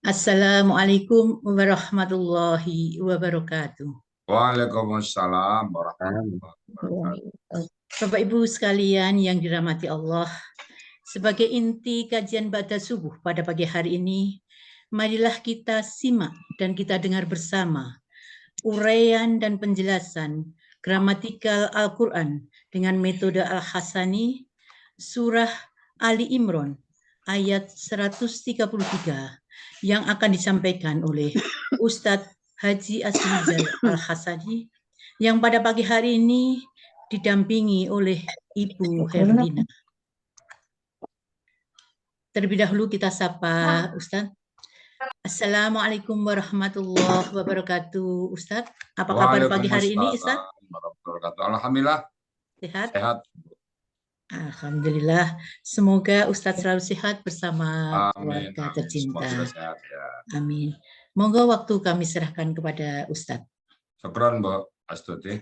Assalamualaikum warahmatullahi wabarakatuh. Waalaikumsalam warahmatullahi wabarakatuh. Bapak Ibu sekalian yang dirahmati Allah, sebagai inti kajian Ba'da Subuh pada pagi hari ini, marilah kita simak dan kita dengar bersama uraian dan penjelasan gramatikal Al-Quran dengan metode Al-Hasani, surah Ali Imran ayat 133 yang akan disampaikan oleh Ustadz Haji Asrizal Al-Hasani yang pada pagi hari ini didampingi oleh Ibu Herlina. Terlebih dahulu kita sapa Ustadz. Assalamualaikum warahmatullahi wabarakatuh, Ustadz. Apa kabar pagi hari ini, Ustadz? Alhamdulillah. Sehat? Sehat. Alhamdulillah. Semoga Ustadz selalu sehat bersama Amin, keluarga amin. tercinta. Semua sehat, ya. Amin. Monggo waktu kami serahkan kepada Ustadz. Syukran, Bu Astuti.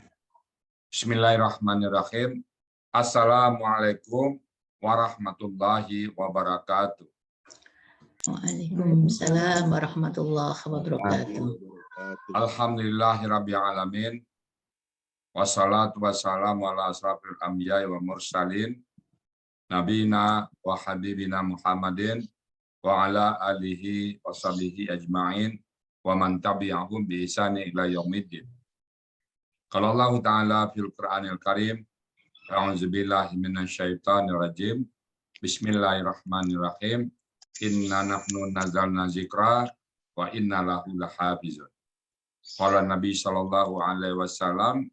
Bismillahirrahmanirrahim. Assalamualaikum warahmatullahi wabarakatuh. Waalaikumsalam warahmatullahi wabarakatuh. Alhamdulillahirabbil alamin. Wassalatu wassalamu ala asrafil anbiya'i wa mursalin nabina wa habibina Muhammadin wa ala alihi wa sahbihi ajma'in wa man tabi'ahum bi ihsani ila yaumiddin. Qala Allah Ta'ala fil Qur'anil Karim, a'udzubillahi minasyaitonir rajim. Bismillahirrahmanirrahim. Inna nahnu nazzalna dzikra wa inna lahu lahafizun. Qala Nabi sallallahu alaihi wasallam,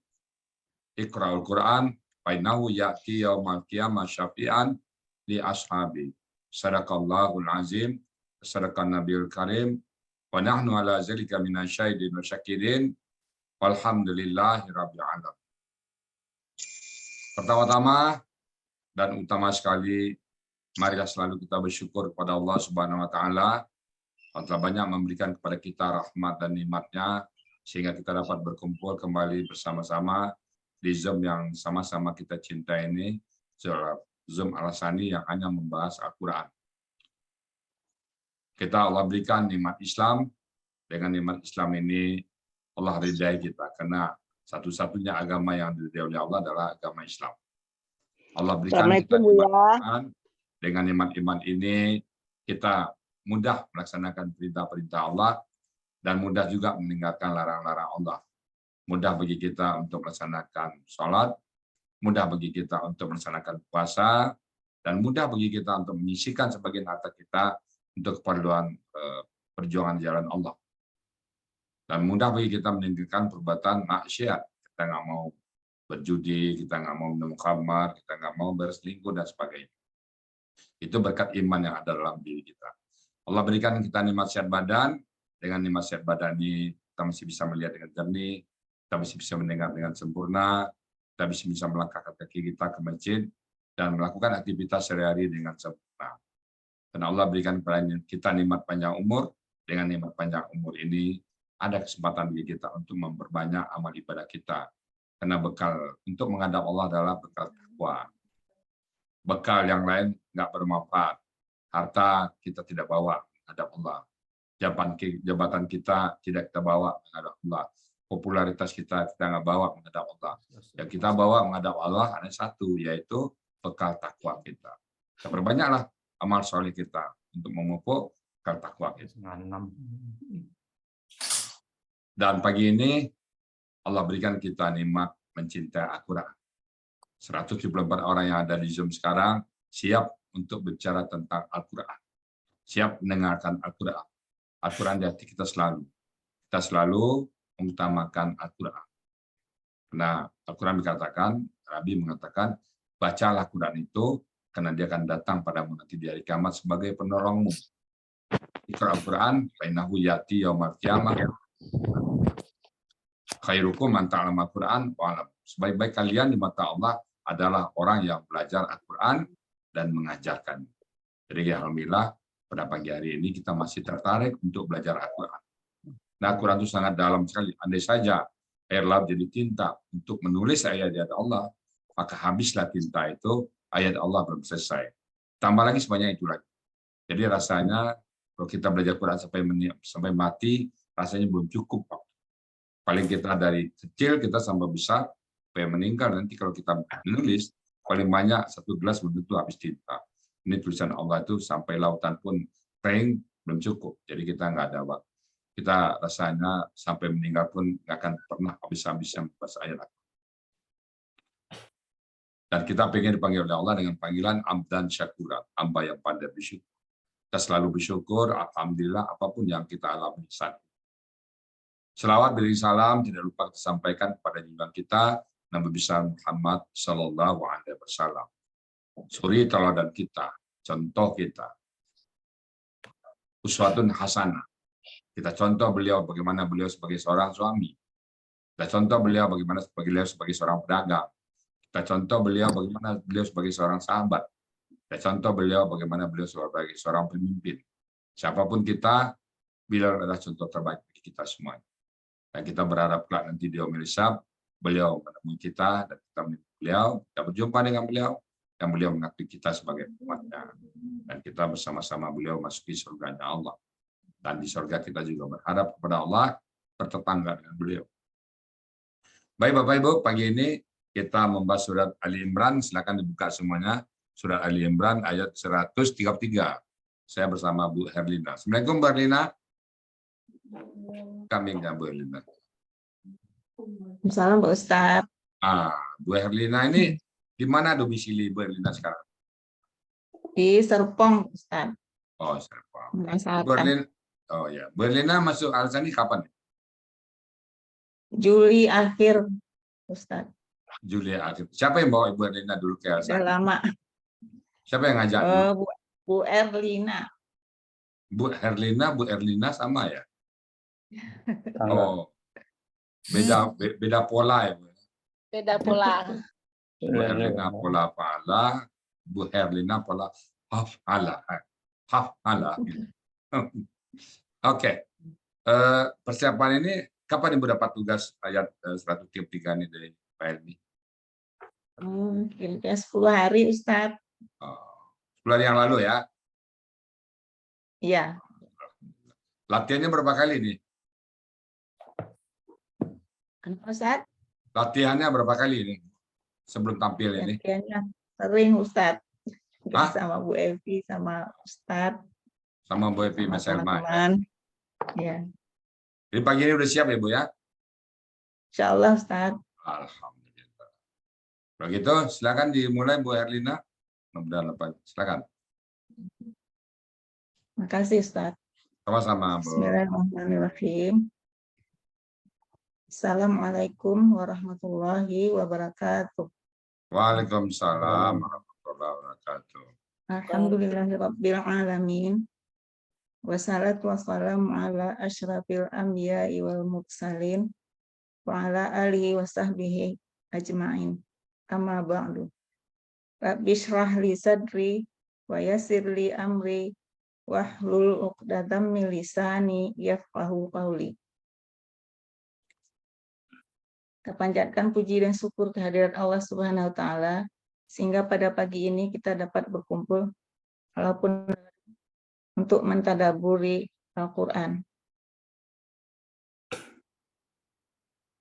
Iqra'ul Qur'an fa innahu ya'ti yaumal qiyamah syafi'an li ashabi. Sadaqallahul azim, sadaqan nabiyul karim, wa nahnu ala zalika minasyahidin wa syakirin, walhamdulillahi rabbil alamin. Pertama-tama dan utama sekali, marilah selalu kita bersyukur kepada Allah Subhanahu wa taala yang telah banyak memberikan kepada kita rahmat dan nikmat-Nya sehingga kita dapat berkumpul kembali bersama-sama di Zoom yang sama-sama kita cinta ini, Zoom Al-Hasani yang hanya membahas Al-Quran. Kita Allah berikan nikmat Islam, dengan nikmat Islam ini Allah ridai kita, karena satu-satunya agama yang diridai oleh Allah adalah agama Islam. Allah berikan kita nikmat, dengan nikmat iman ini kita mudah melaksanakan perintah-perintah Allah dan mudah juga meninggalkan larang-larang Allah. Mudah bagi kita untuk melaksanakan sholat, mudah bagi kita untuk melaksanakan puasa, dan mudah bagi kita untuk menyisihkan sebagian harta kita untuk keperluan perjuangan jalan Allah. Dan mudah bagi kita meninggalkan perbuatan maksiat. Kita nggak mau berjudi, kita nggak mau minum khamar, kita nggak mau berselingkuh, dan sebagainya. Itu berkat iman yang ada dalam diri kita. Allah berikan kita nikmat sehat badan, dengan nikmat sehat badan ini kita masih bisa melihat dengan jernih, kita masih bisa mendengar dengan sempurna, kita bisa melangkahkan kaki kita ke masjid, dan melakukan aktivitas sehari-hari dengan sempurna. Dan Allah berikan kepada kita nikmat panjang umur, dengan nikmat panjang umur ini, ada kesempatan bagi kita untuk memperbanyak amal ibadah kita. Karena bekal untuk menghadap Allah adalah bekal takwa. Bekal yang lain nggak bermanfaat. Harta kita tidak bawa menghadap Allah. Jabatan kita tidak kita bawa menghadap Allah. Popularitas kita nggak bawa menghadap Allah. Yang kita bawa menghadap Allah ada satu, yaitu bekal takwa kita. Kita perbanyaklah amal soleh kita untuk memupuk bekal takwa kita. Dan pagi ini Allah berikan kita nikmat mencintai Al-Quran. 174 orang yang ada di Zoom sekarang siap untuk bicara tentang Al-Quran. Siap mendengarkan Al-Quran. Al-Quran di hati kita selalu. Kita selalu mengutamakan Al-Quran. Karena Al-Quran dikatakan, Nabi mengatakan, bacalah Al-Quran itu karena dia akan datang padamu nanti di hari kiamat sebagai penolongmu. Iqra Al-Quran, fa innahu ya'ti yaumal qiyamah. Khairukum man ta'allama Al-Quran wa 'allam. Sebaik-baik kalian di mata Allah adalah orang yang belajar Al-Quran dan mengajarkan. Jadi alhamdulillah pada pagi hari ini kita masih tertarik untuk belajar Al-Quran. Nah, Al-Quran itu sangat dalam sekali. Andai saja air laut jadi tinta untuk menulis ayat-ayat Allah, maka habislah tinta itu, ayat Allah belum selesai. Tambah lagi sebanyak itu lagi. Jadi rasanya kalau kita belajar Quran sampai mati, rasanya belum cukup, Pak. Paling kita dari kecil kita sampai besar, sampai meninggal, nanti kalau kita menulis, paling banyak 1 gelas belum tentu habis tinta. Ini tulisan Allah itu sampai lautan pun kering belum cukup. Jadi kita nggak ada waktu. Kita rasanya sampai meninggal pun nggak akan pernah habis-habisnya membaca ayat. Dan kita pengen dipanggil oleh Allah dengan panggilan Abdan Syakura, hamba yang pandai bersyukur. Kita selalu bersyukur, alhamdulillah apapun yang kita alami saat ini. Selawat beri salam tidak lupa kita sampaikan kepada junjungan kita Nabi besar Muhammad Sallallahu Alaihi Wasallam. Suri teladan kita, contoh kita, uswatun hasanah. Kita contoh beliau bagaimana beliau sebagai seorang suami. Kita contoh beliau bagaimana beliau sebagai seorang pedagang. Kita contoh beliau bagaimana beliau sebagai seorang sahabat. Kita contoh beliau bagaimana beliau sebagai seorang pemimpin. Siapapun kita, beliau adalah contoh terbaik bagi kita semua. Dan kita berharap kelak nanti di yaumil hisab, beliau menemui kita dan kita menemui beliau, kita berjumpa dengan beliau, dan beliau mengakui kita sebagai umatnya. Dan kita bersama-sama beliau masuki surganya Allah. Dan di surga kita juga berharap kepada Allah bertetangga dengan beliau. Baik Bapak Ibu, pagi ini kita membahas surat Ali Imran. Silakan dibuka semuanya. Surat Ali Imran ayat 133. Saya bersama Bu Herlina. Assalamualaikum Bu Herlina. Kami nggak Bu Herlina. Salam Pak Ustadz. Bu Herlina ini di mana domisili Bu Herlina sekarang? Di Serpong Ustadz. Oh, Serpong. Selatan. Bu Herlina, oh ya, Bu Herlina masuk Al-Sani kapan? Juli akhir Ustadz. Juli akhir. Siapa yang bawa Ibu Herlina dulu ke Al-Sani? Sudah lama. Siapa yang ngajak? Bu Erlina. Bu Herlina sama ya? Oh, beda pola ya Bu. Beda pola. Bu Herlina pola pala, Bu Herlina pola hafala. Oke. Persiapan ini kapan Ibu dapat tugas ayat 133 ini dari Pak Helmi? Kira-kira 10 hari Ustadz. 10 hari yang lalu ya? Iya. Latihannya berapa kali nih? Ustadz? Latihannya berapa kali ini sebelum tampil ini? Latihannya sering Ustadz. Sama Bu Evi, sama Ustadz. Sama Bu Evi, Mas Elma. Ya. Jadi pagi ini udah siap ya Bu ya? Insya Allah Ustadz. Alhamdulillah. Kalau gitu silakan dimulai Bu Herlina. Silakan. Terima kasih Ustadz. Sama-sama Bu. Bismillahirrahmanirrahim. Assalamualaikum warahmatullahi wabarakatuh. Waalaikumsalam warahmatullahi wabarakatuh. Alhamdulillahirabbil alamin. Wassalatu wassalamu ala asyrafil anbiya'i wal mursalin wa ala alihi wa sahbihi ajma'in. Amma ba'du. Rabbi shrah li sadri wa yassir li amri wahlul 'uqdatam min lisani yafqahu qawli. Kita panjatkan puji dan syukur kehadirat Allah Subhanahu wa taala sehingga pada pagi ini kita dapat berkumpul walaupun untuk mentadaburi Al-Qur'an.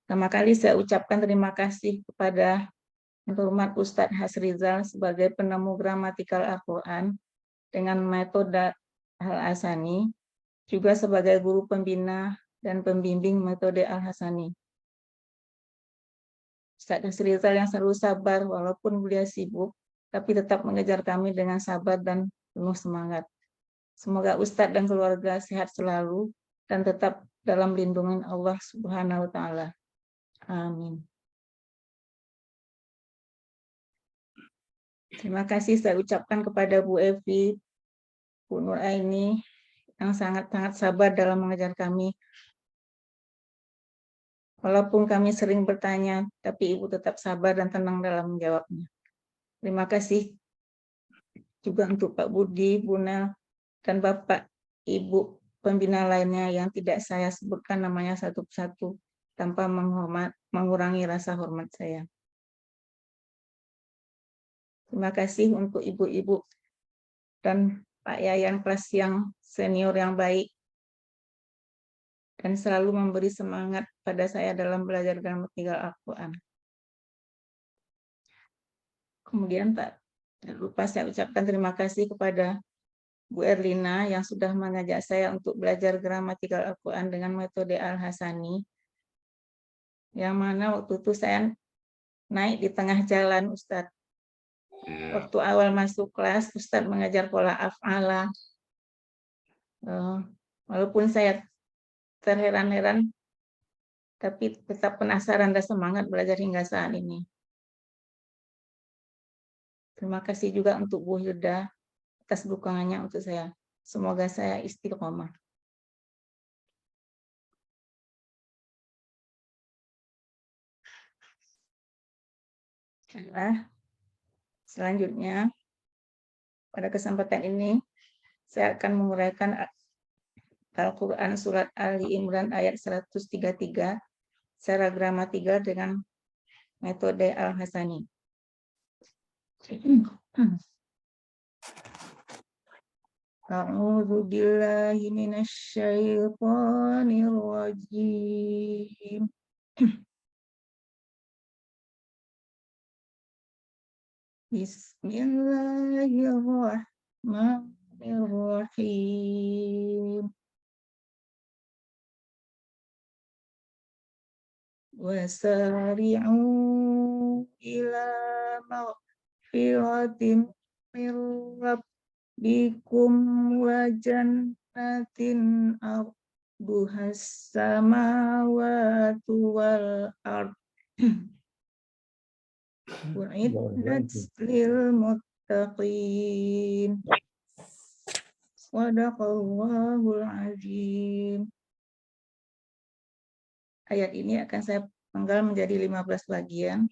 Pertama kali saya ucapkan terima kasih kepada yang terhormat Ustadz Hasrizal sebagai penemu gramatikal Al-Qur'an dengan metode Al-Hasani, juga sebagai guru pembina dan pembimbing metode Al-Hasani. Ustadz Hasrizal yang selalu sabar walaupun beliau sibuk, tapi tetap mengejar kami dengan sabar dan penuh semangat. Semoga Ustadz dan keluarga sehat selalu dan tetap dalam lindungan Allah Subhanahu wa taala. Amin. Terima kasih saya ucapkan kepada Bu Evi, Bu Nur Aini yang sangat-sangat sabar dalam mengejar kami. Walaupun kami sering bertanya, tapi Ibu tetap sabar dan tenang dalam menjawabnya. Terima kasih juga untuk Pak Budi, Bu Nel, dan Bapak, Ibu pembina lainnya yang tidak saya sebutkan namanya satu persatu tanpa mengurangi rasa hormat saya. Terima kasih untuk ibu-ibu dan Pak Yayan kelas yang senior yang baik dan selalu memberi semangat pada saya dalam belajar gramatikal Al-Quran. Kemudian tak lupa saya ucapkan terima kasih kepada Bu Erlina yang sudah mengajak saya untuk belajar gramatikal Al-Quran dengan metode Al-Hasani, yang mana waktu itu saya naik di tengah jalan, Ustadz. Waktu awal masuk kelas, Ustadz mengajar pola af'ala. Walaupun saya terheran-heran, tapi tetap penasaran dan semangat belajar hingga saat ini. Terima kasih juga untuk Bu Hilda atas dukungannya untuk saya. Semoga saya istiqomah. Selanjutnya, pada kesempatan ini, saya akan menguraikan Al-Quran Surat Ali Imran ayat 133 secara gramatikal dengan metode Al-Hasani. A'udzu billahi minasyaitonir rajim. Bismillahirrahmanirrahim. Wasari'u ila maghfiratin min rabbikum wa jannatin arduhas samawati wal ard. U'iddat lil muttaqin. Shadaqallahul azim. Ayat ini akan saya penggal menjadi 15 bagian.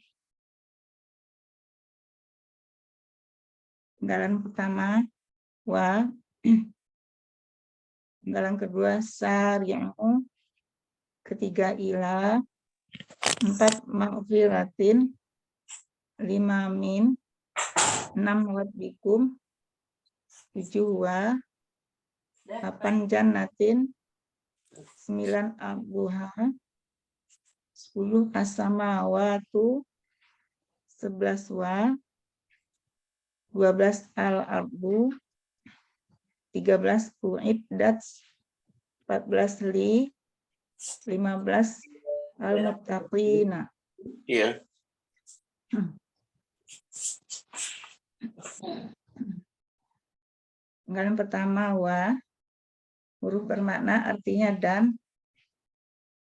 Penggalan pertama, wa. Penggalan kedua, sari'u. Ketiga, ila. 4, ma'firatin. 5, min. 6, rabbikum. 7, wa. 8, jannatin. 9, abuha. 10, as-samawatu. 11, wa. 12, al-ardu. 13, u'iddat. 14, li. 15, al-muttaqina. Iya. Penggalan pertama, wa. Huruf bermakna artinya dan.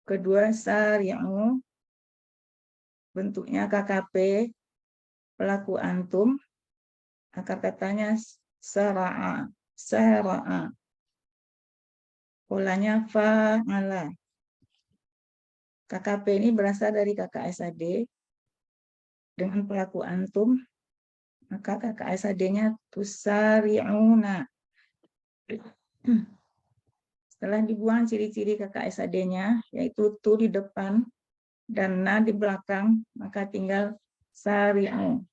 Kedua, sari'u. Bentuknya KKP. Pelaku antum. Akar katanya sara'a. Sara'a. Polanya fa'ala. KKP ini berasal dari KKSAD. Dengan pelaku antum, maka KKSAD-nya tusari'una. Setelah dibuang ciri-ciri KKSAD-nya, yaitu tu di depan dan na di belakang, maka tinggal sari'u.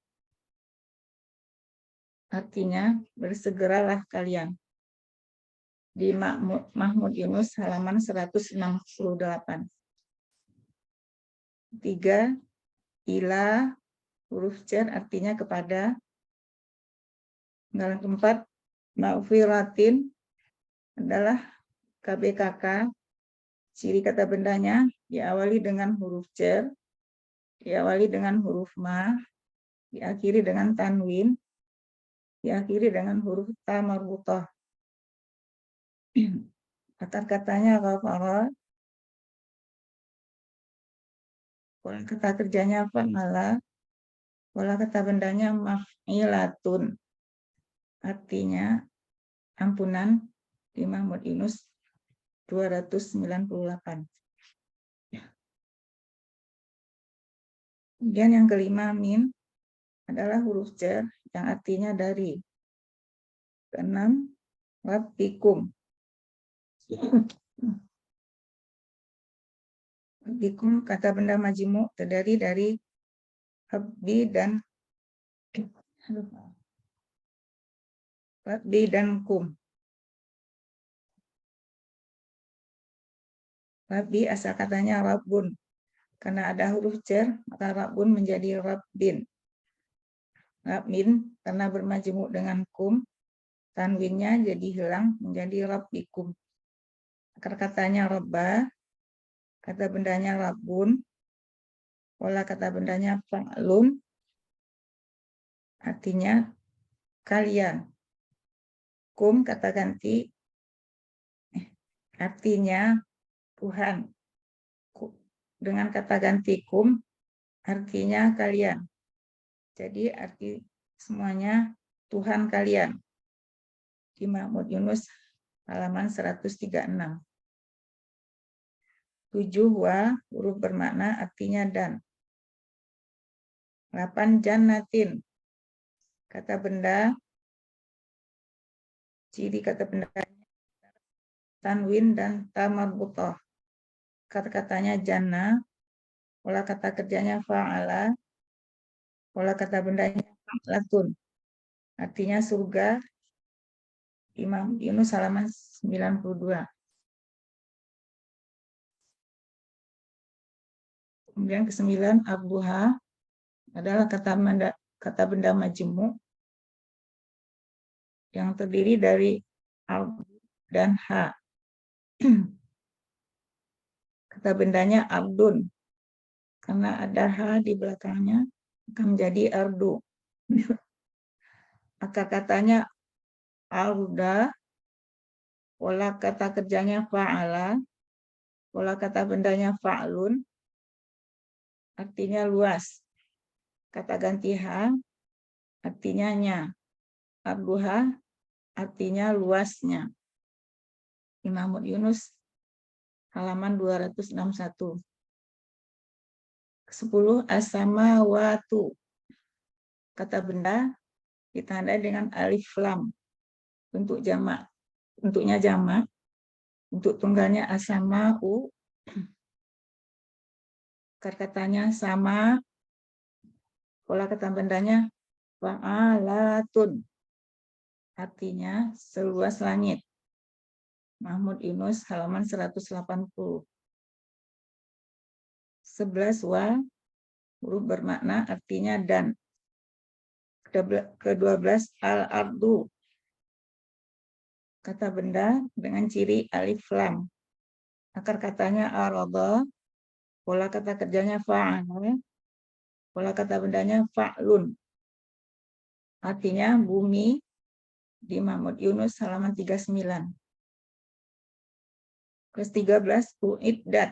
Artinya, bersegeralah kalian. Di Mahmud Yunus halaman 168. 3, ila, huruf jar artinya kepada. Penggalan keempat, ma'firatin adalah KBKK. Ciri kata bendanya diawali dengan huruf jar, diawali dengan huruf ma, diakhiri dengan tanwin, diakhiri dengan huruf ta marbutah. Akar katanya ghafara. Pola kata kerjanya fa'ala. Pola kata bendanya maf'ilatun. Artinya ampunan di Mahmud Yunus 298. Kemudian yang kelima, min, adalah huruf jar yang artinya dari. Keenam, rabbikum. Rabbikum kata benda majmu' terdiri dari rabbi dan Rabbi dan kum. Rabbi asal katanya Rabbun. Karena ada huruf jar, maka Rabbun menjadi Rabbin. Rabbin karena bermajmuk dengan kum, tanwinnya jadi hilang menjadi Rabbikum. Akar katanya Rabba, kata bendanya Rabbun, pola kata bendanya fa'lun, artinya kalian. Kum kata ganti, artinya Tuhan. Dengan kata ganti kum, artinya kalian. Jadi arti semuanya Tuhan kalian. Di Mahmud Yunus halaman 136. 7 wa huruf bermakna artinya dan. 8 jannatin kata benda, ciri kata benda tanwin dan tamarbutoh. Kata-katanya jannah, pola kata kerjanya fa'ala, pola kata bendanya fa'latun. Artinya surga. Imam Yunus halaman 92. Kemudian ke-9 abduha adalah kata benda majemuk yang terdiri dari abd dan ha. Kata bendanya abdun. Karena ada ha di belakangnya akan menjadi ardu. Akar katanya arda, pola kata kerjanya fa'ala, pola kata bendanya fa'lun, artinya luas. Kata ganti ha, artinya nya. Arduha, artinya luasnya. Imam Yunus, halaman 261. 10 as-samawatu. Kata benda ditandai dengan alif lam. Untuk jamak, bentuknya jamak. Untuk tunggalnya as-sama'u. Katanya sama. Pola kata bendanya fa'alatun. Artinya seluas langit. Mahmud Yunus halaman 180. 11 wa huruf bermakna artinya dan. Ke-12 al-ardu. Kata benda dengan ciri alif lam. Akar katanya arada, pola kata kerjanya fa'ala, pola kata bendanya fa'lun. Artinya bumi. Di Mahmud Yunus halaman 39. Ke-13 uiddat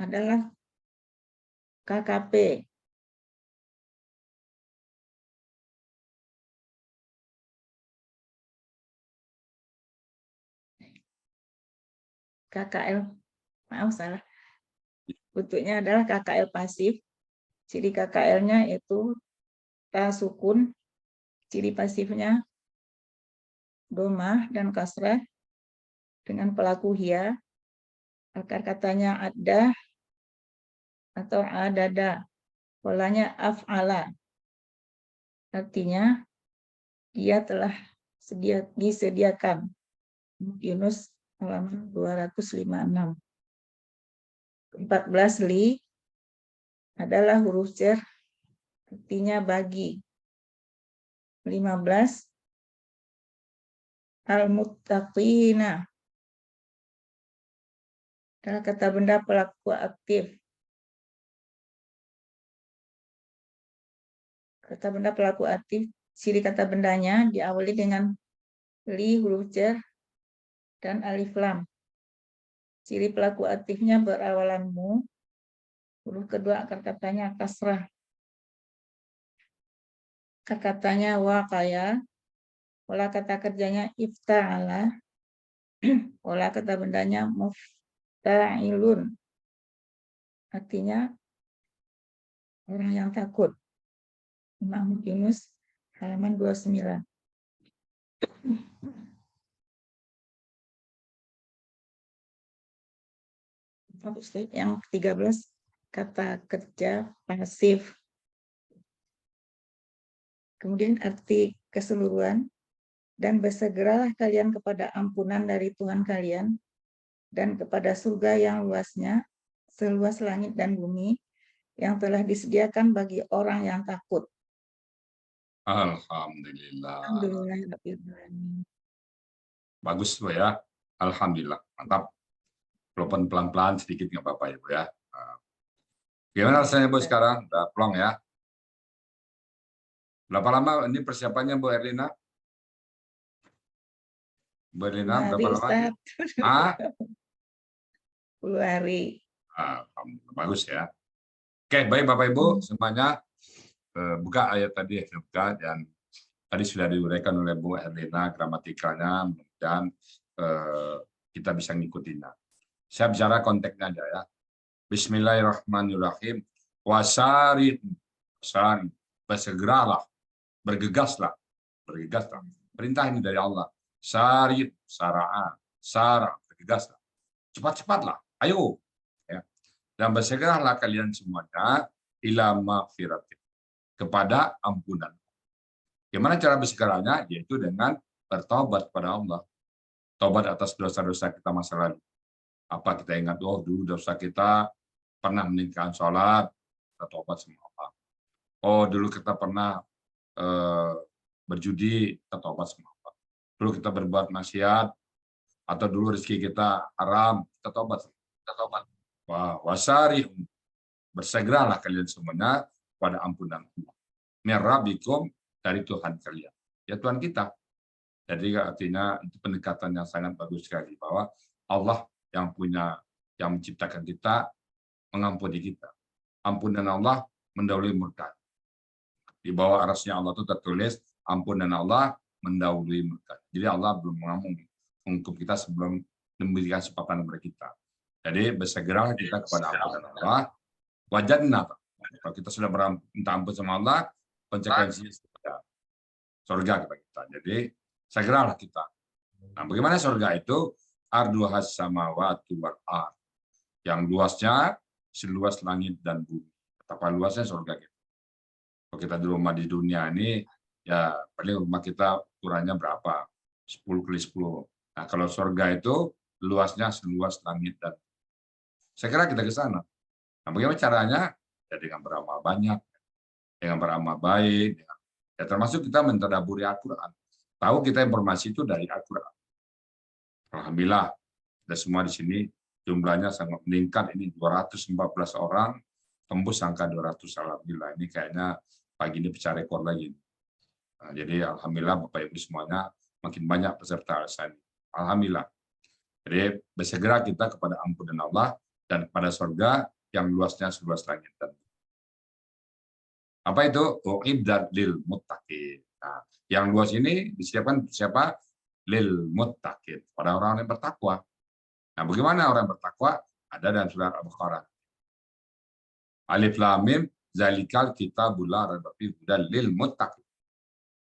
adalah KKP. KKL, maaf salah. Bentuknya adalah KKL pasif. Ciri KKL-nya itu ta sukun, ciri pasifnya domah dan kasrah dengan pelaku hia. Akar katanya addah atau adada. Polanya af'ala. Artinya dia telah disediakan. Yunus halaman 256. 14 li adalah huruf jar, artinya bagi. 15 al-muttaqina adalah kata benda pelaku aktif. Kata benda pelaku aktif, ciri kata bendanya diawali dengan li huruf jar dan alif lam. Ciri pelaku aktifnya berawalan mu. Huruf kedua akar katanya kasrah. Akar katanya waqaya. Pola kata kerjanya ifta'ala. Pola kata bendanya mufta'ilun. Artinya orang yang takut. Imam Yunus halaman 29. Yang 13 kata kerja pasif. Kemudian arti keseluruhan, dan bersegeralah kalian kepada ampunan dari Tuhan kalian, dan kepada surga yang luasnya, seluas langit dan bumi, yang telah disediakan bagi orang yang takut. Alhamdulillah. Alhamdulillah. Bagus Bu ya. Alhamdulillah. Mantap. Walaupun pelan-pelan sedikit nggak apa-apa ya Bu ya. Gimana rasanya Bu sekarang? Udah plong ya? Berapa lama ini persiapannya Bu Erlina? Bu Erlina, berapa lama? Ustaz. Ah? 10 hari. Alhamdulillah. Bagus ya. Oke, baik Bapak Ibu semuanya. Buka ayat tadi, buka, dan tadi sudah diuraikan oleh Bu Erlina gramatikanya, dan kita bisa ngikutinnya. Saya bicara konteksnya aja ya. Bismillahirrahmanirrahim. Wasari, bersegeralah, bergegaslah. Perintah ini dari Allah. Sari, sara'a, sara, bergegaslah. Cepat-cepatlah, ayo. Ya. Dan bersegeralah kalian semuanya ila maghfiratin, kepada ampunan. Gimana cara bersegeranya? Yaitu dengan bertobat kepada Allah. Tobat atas dosa-dosa kita masa lalu. Apa kita ingat, oh dulu dosa kita pernah meninggalkan sholat, kita tobat sama Allah. Oh dulu kita pernah berjudi, kita tobat sama Allah. Dulu kita berbuat maksiat, atau dulu rezeki kita haram, kita tobat. Wah, wasari, bersegeralah kalian semuanya pada ampunan Allah. Mirabikum, dari Tuhan kalian. Ya Tuhan kita. Jadi artinya itu pendekatan yang sangat bagus sekali, bahwa Allah yang menciptakan kita, mengampuni kita. Ampunan Allah mendahului murka. Di bawah arasnya Allah itu tertulis ampunan Allah mendahului murka. Jadi Allah belum menghukum kita sebelum memberikan kesempatan kepada kita. Jadi bersegeralah kita kepada ampunan Allah. Wajadna, kalau kita sudah minta ampun sama Allah, konsekuensinya surga kepada kita. Jadi segeralah kita. Nah, bagaimana surga itu? Arduhas samawati wal ardh. Yang luasnya seluas langit dan bumi. Betapa luasnya surga kita. Kalau kita di rumah di dunia ini, ya paling rumah kita ukurannya berapa? 10 kali 10. Nah, kalau surga itu luasnya seluas langit dan bumi. Saya kira kita ke sana. Nah, bagaimana caranya? Ya dengan beramal banyak, dengan beramal baik, ya termasuk kita mentadaburi Al-Quran. Tahu kita informasi itu dari Al-Quran. Alhamdulillah, ada semua di sini jumlahnya sangat meningkat. Ini 214 orang, tembus angka 200. Alhamdulillah, ini kayaknya pagi ini pecah rekor lagi. Nah, jadi Alhamdulillah Bapak Ibu semuanya makin banyak peserta alasan. Alhamdulillah. Jadi bersegera kita kepada ampunan Allah dan kepada surga yang luasnya seluas langit dan bumi. Apa itu? U'iddat lil muttaqin. Nah, yang luas ini disiapkan siapa? Lil muttaqin, pada orang yang bertakwa. Nah, bagaimana orang bertakwa? Ada dalam surat Al-Baqarah. Alif Lam Mim, zalikal kitabul la raiba fihi hudal lil muttaqin.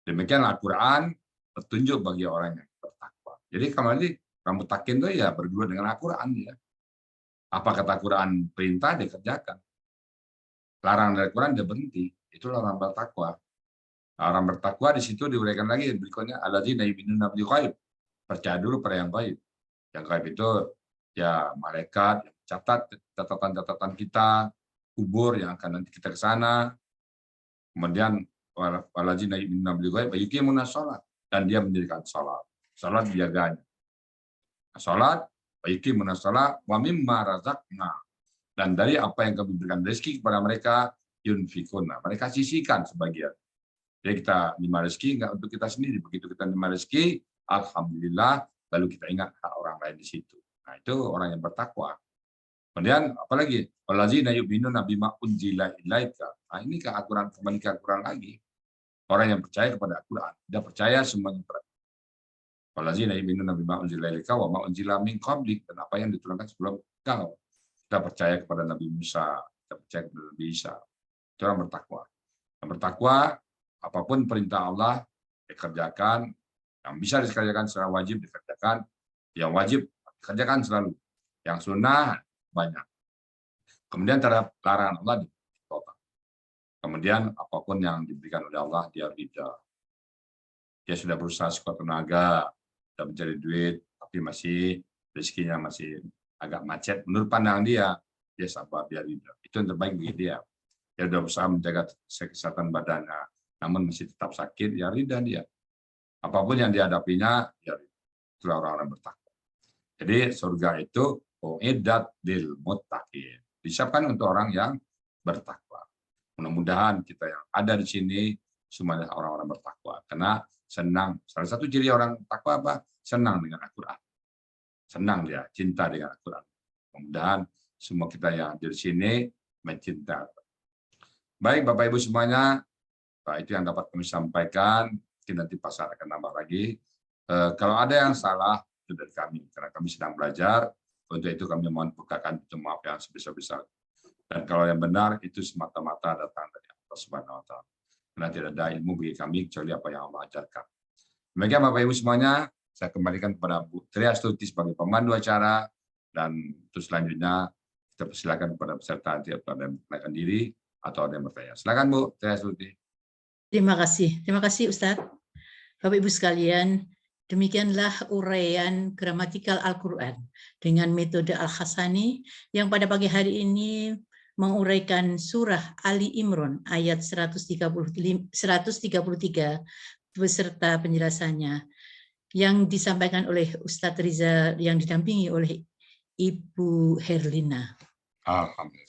Demikian Al-Qur'an petunjuk bagi orang yang bertakwa. Jadi kalau ini orang muttaqin itu ya berdua dengan Al-Qur'an ya. Apa kata Quran perintah dikerjakan. Larang dari Quran dia berhenti. Itulah orang bertakwa. Orang bertakwa di situ diuraikan lagi berikutnya alladzina yu'minuna bil ghaib. Percaya dulu pada yang gaib. Yang gaib itu ya malaikat yang catat catatan-catatan kita, kubur yang akan nanti kita ke sana. Kemudian alladzina yu'minuna bil ghaib yuqimuna shalah, dan dia mendirikan salat. Salat dijaganya. Salat yuqimuna shalah wa mimma razaqna, dan dari apa yang kami berikan rezeki kepada mereka yunfikuna, mereka sisihkan sebagian. Jadi kita terima rezeki enggak untuk kita sendiri, begitu kita terima rezeki, alhamdulillah, lalu kita ingat hak orang lain di situ. Nah, itu orang yang bertakwa. Kemudian apalagi wallazina yu'minuna bima unzila ilaika. Nah, ini ke Al-Qur'an, kembali ke Al-Qur'an lagi. Orang yang percaya kepada Al-Qur'an, dia percaya semuanya. Wallazina yu'minuna bima unzila ilaika wa ma unzila min qablik, dan apa yang diturunkan sebelum kau. Kita percaya kepada Nabi Musa, kita percaya kepada Nabi Isa. Itu orang bertakwa. Yang bertakwa, apapun perintah Allah dikerjakan, yang bisa dikerjakan secara wajib dikerjakan, yang wajib dikerjakan selalu, yang sunnah banyak. Kemudian terhadap larangan Allah ditolak. Kemudian apapun yang diberikan oleh Allah, dia ridha. Dia sudah berusaha sekuat tenaga, sudah mencari duit, tapi masih rezekinya masih agak macet. Menurut pandangan dia sabar, dia ridha. Itu yang terbaik bagi dia. Dia sudah berusaha menjaga kesehatan badannya, namun masih tetap sakit, ya ridha dia. Apapun yang dihadapinya, ya itulah orang-orang bertakwa. Jadi surga itu uiddat lil muttaqin. Disiapkan untuk orang yang bertakwa. Mudah-mudahan kita yang ada di sini semuanya orang-orang bertakwa. Karena senang. Salah satu ciri orang takwa apa? Senang dengan Al-Quran. Senang dia, cinta dengan Al-Quran. Mudah-mudahan semua kita yang di sini mencintai. Baik Bapak Ibu semuanya, itu yang dapat kami sampaikan. Mungkin nanti Pak Sar akan nambah lagi. Kalau ada yang salah, itu dari kami. Karena kami sedang belajar. Untuk itu kami mohon bukakan pintu maaf yang sebesar-besar. Dan kalau yang benar itu semata-mata datang dari Allah Subhanahu wa Ta'ala. Karena tidak ada ilmu bagi kami kecuali apa yang Allah ajarkan. Demikian Bapak Ibu semuanya, saya kembalikan kepada Bu Tri Astuti sebagai pemandu acara, dan terus selanjutnya kita persilakan kepada peserta nanti ada yang memperkenalkan diri atau ada yang bertanya. Silakan Bu Tri Astuti. Terima kasih Ustadz. Bapak Ibu sekalian, demikianlah uraian gramatikal Al-Quran dengan metode Al-Hasani yang pada pagi hari ini menguraikan surah Ali Imran ayat 133 beserta penjelasannya yang disampaikan oleh Ustadz Riza yang didampingi oleh Ibu Herlina. Alhamdulillah.